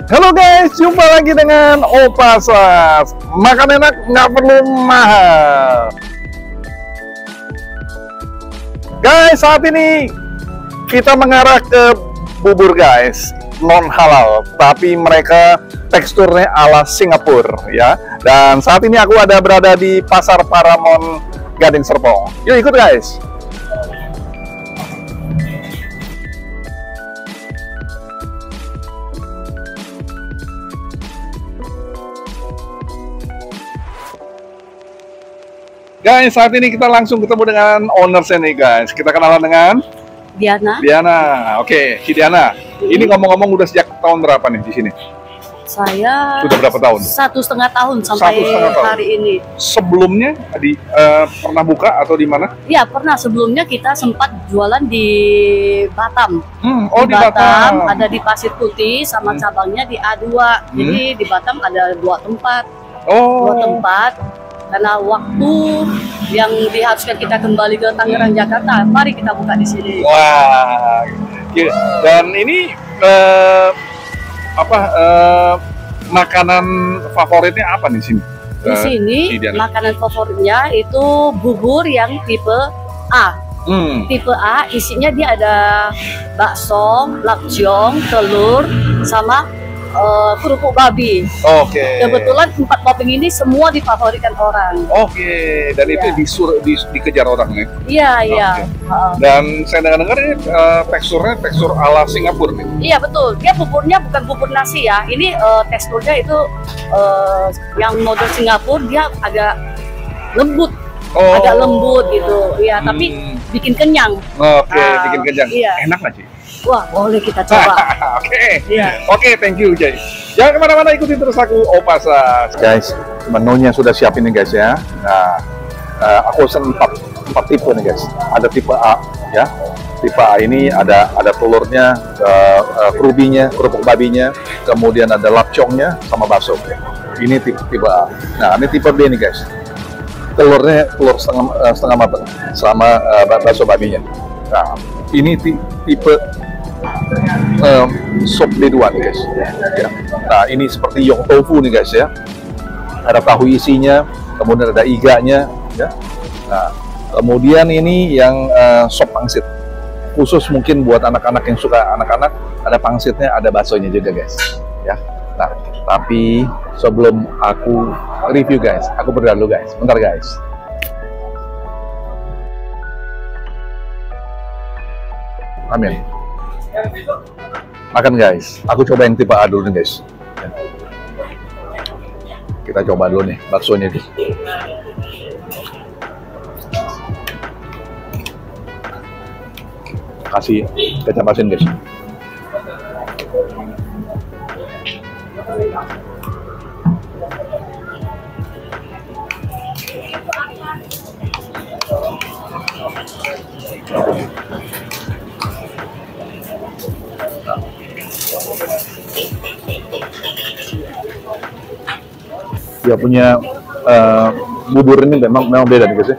Halo guys, jumpa lagi dengan Opa Sas. Makan enak, nggak perlu mahal. Guys, saat ini kita mengarah ke bubur guys, non halal, tapi mereka teksturnya ala Singapura ya. Dan saat ini aku berada di Pasar Paramount Gading Serpong. Yuk ikut guys. Guys, saat ini kita langsung ketemu dengan ownersnya nih guys. Kita kenalan dengan Diana. Diana, oke, si Diana. Ini ngomong-ngomong udah sejak tahun berapa nih di sini? Saya Sudah berapa tahun? 1,5 tahun sampai 1,5 tahun. hari ini. Sebelumnya pernah buka atau di mana? Ya pernah, sebelumnya kita sempat jualan di Batam. Oh di Batam. Ada di Pasir Putih sama cabangnya di A2. Jadi di Batam ada 2 tempat. Oh. 2 tempat. Karena waktu yang diharuskan kita kembali ke Tangerang Jakarta, mari kita buka di sini. Wah. Dan ini makanan favoritnya apa nih sini? Di sini makanan favoritnya itu bubur yang tipe A. Tipe A isinya dia ada bakso, lakjong, telur, sama kerupuk babi. Oke. Kebetulan 4 topping ini semua difavoritkan orang. Oke. Dan itu dikejar orang nih. Iya, iya. Dan saya dengar ini teksturnya tekstur ala Singapura nih. Iya betul. Dia buburnya bukan bubur nasi ya. Ini teksturnya itu yang model Singapura, dia agak lembut. Agak lembut gitu. Iya, tapi bikin kenyang. Oke, bikin kenyang. Iya. Enak nggak sih? Wah, boleh kita coba. Oke. Iya. Oke, thank you, Jay. Jangan kemana-mana, ikuti terus aku, Opa Sas. Guys, menunya sudah siap ini guys ya. Nah, aku pesan 4 tipe nih guys. Ada tipe A ya. Tipe A ini ada telurnya, kerubinya, kerupuk babinya, kemudian ada lapcongnya sama bakso. Ini tipe A. Nah, ini tipe B nih guys. Telur setengah matang sama bakso babinya. Nah, ini tipe sop B2 nih guys ya. Nah ini seperti yong tofu nih guys ya, ada tahu isinya, kemudian ada iganya ya. Nah kemudian ini yang sop pangsit, khusus mungkin buat anak-anak yang suka anak-anak, ada pangsitnya, ada baksonya juga guys ya. Nah tapi sebelum aku review guys, aku berdoa dulu guys, bentar guys. Amin. Makan guys, aku coba yang tipe A dulu nih guys. Kita coba dulu nih baksonya nih. Kasih kecap asin guys. Dia punya bubur ini memang beda nih guys ya.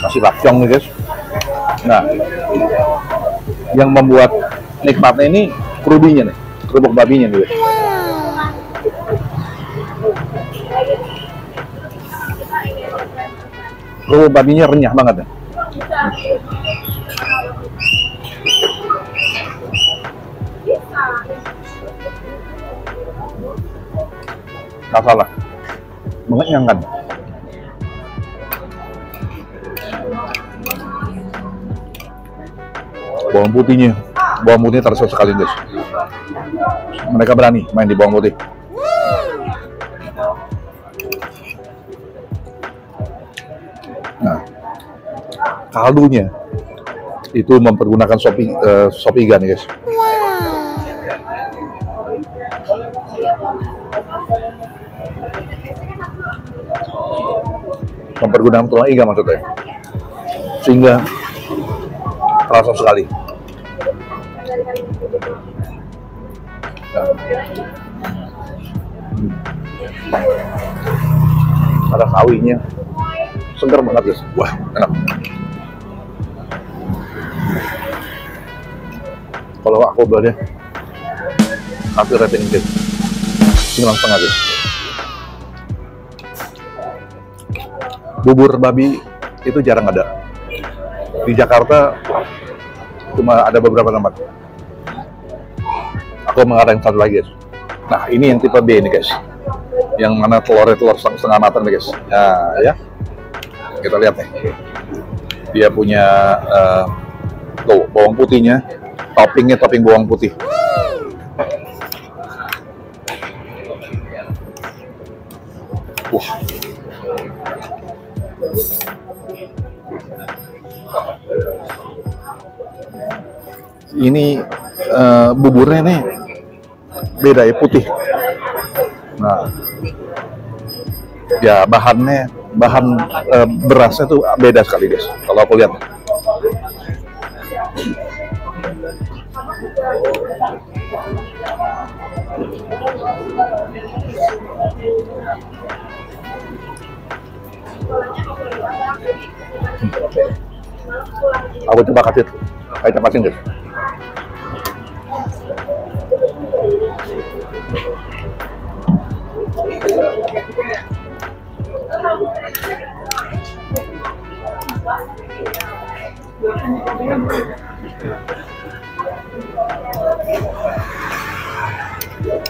Masih lapcong nih guys. Nah, yang membuat nikmatnya ini kerubinya nih, kerupuk babinya nih guys. Kerupuk babinya renyah banget ya. Nggak salah, mengenyangkan. Bawang putihnya terasa sekali guys. Mereka berani main di bawang putih. Nah, kaldunya itu mempergunakan sop iga nih guys. Mempergunakan tulang iga maksudnya, sehingga terasa sekali. Ada sawinya, segar banget guys. Wah, enak. Kalau aku boleh kasih rating guys, 9,5 guys. Bubur babi itu jarang ada. Di Jakarta cuma ada beberapa tempat. Aku mengarang satu lagi guys. Nah, ini yang tipe B nih guys. Yang mana telurnya telur setengah matang nih guys. Nah, ya. Kita lihat nih. Dia punya tuh, bawang putihnya. Toppingnya topping bawang putih. Wah. Ini buburnya nih beda ya, putih. Nah, ya bahan berasnya tuh beda sekali guys. Kalau aku lihat. Aku coba kasih tepasin guys.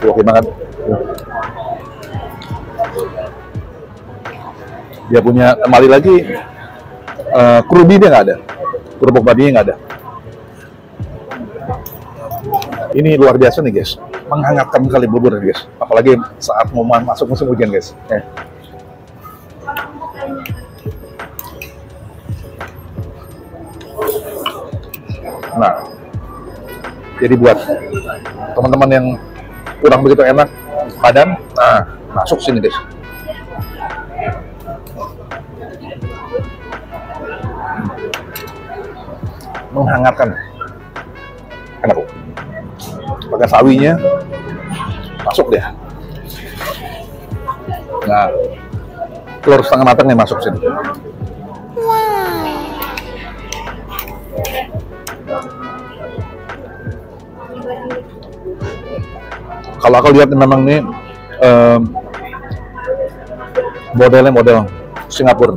Oke banget. Dia punya, kembali lagi kerubi dia nggak ada, kerupuk babinya nggak ada. Ini luar biasa nih guys, menghangatkan sekali bubur nih guys, apalagi saat mau masuk musim hujan guys. Nah, jadi buat teman-teman yang kurang begitu enak badan, nah masuk sini guys. Menghangatkan, enak kok. Pakai sawinya, masuk deh. Nah, telur setengah matang nih masuk sini. Kalau aku lihat memang nih modelnya model Singapura.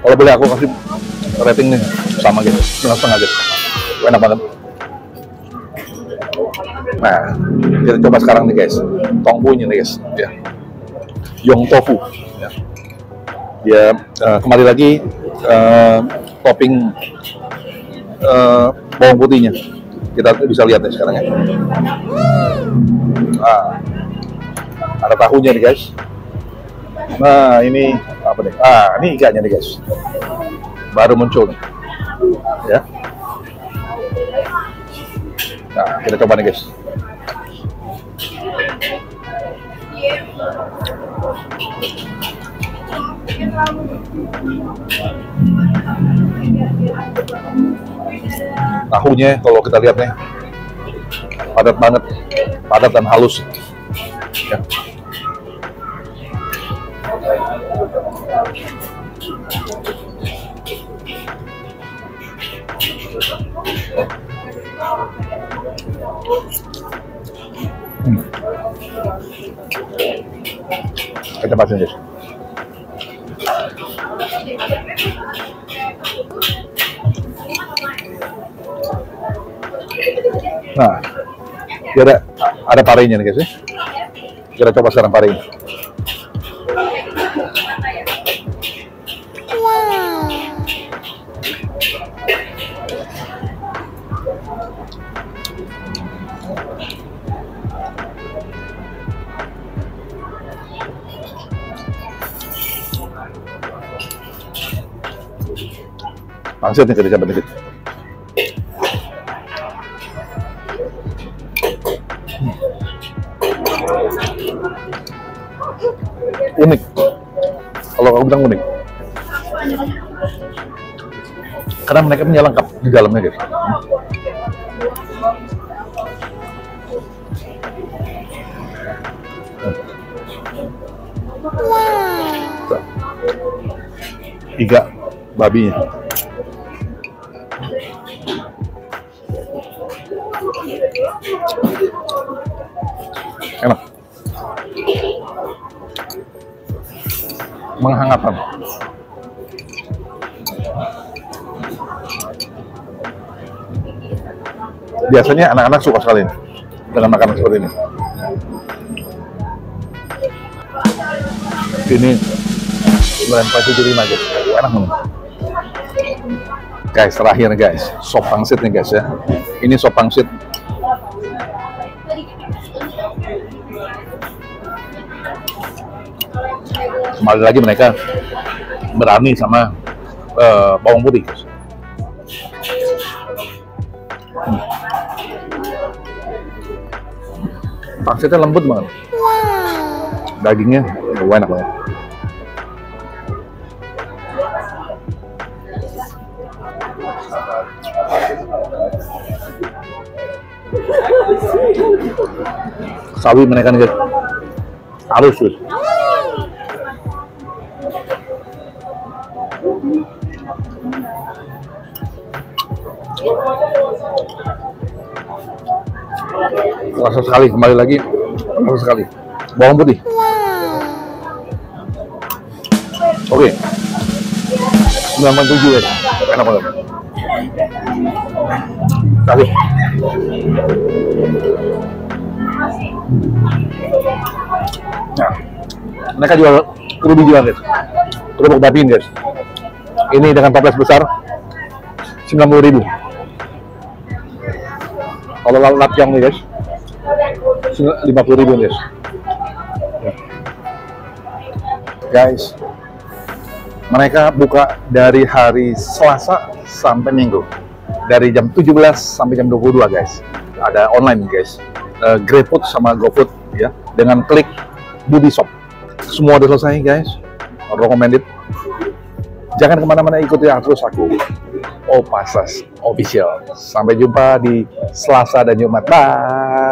Kalau boleh aku kasih rating nih sama gitu, 9,5 gitu. Enak banget. Nah, kita coba sekarang nih guys, tongpunya nih guys, ya, Yong tofu. Ya. Dia kembali lagi topping bawang putihnya. Kita bisa lihat nih sekarang ya. Nah, ada tahunya nih guys. Nah, ini apa nih? Ini ikannya nih guys. Baru muncul nih. Ya. Nah, kita coba nih guys. Tahunya kalau kita lihat nih padat banget, padat dan halus. Ya. Kita pasin guys. Nah, dia ada parenya nih guys ya. Kita coba sekarang parenya. Pangsit nih, kita coba dikit. Unik. Kalau aku bilang unik. Karena mereka punya lengkap di dalamnya guys. iga babinya. Enak, menghangatkan. Biasanya anak-anak suka sekali dengan makanan seperti ini. Ini 9,75 guys, enak banget. Guys, terakhir guys, sop pangsit nih guys ya. Ini sop pangsit. Kembali lagi mereka berani sama bawang putih guys. Pangsitnya lembut banget. Dagingnya enak banget. Sawi mereka nih guys, halus guys. Rasa sekali, kembali lagi rasa sekali bawang putih. Oke, 97 guys, enak banget. Kasih. Nah, mereka jual kerupuk juga guys, kerupuk babi guys. Ini dengan toples besar 90.000. Kalau lapjang nih guys 50.000 guys. Guys, mereka buka dari hari Selasa sampai Minggu, dari jam 17 sampai jam 22 guys. Ada online guys, GrabFood sama GoFood ya, dengan klik Budi Shop. Semua udah selesai guys, recommended. Jangan kemana-mana, ikuti terus aku, Opasas Official. Sampai jumpa di Selasa dan Jumat. Bye.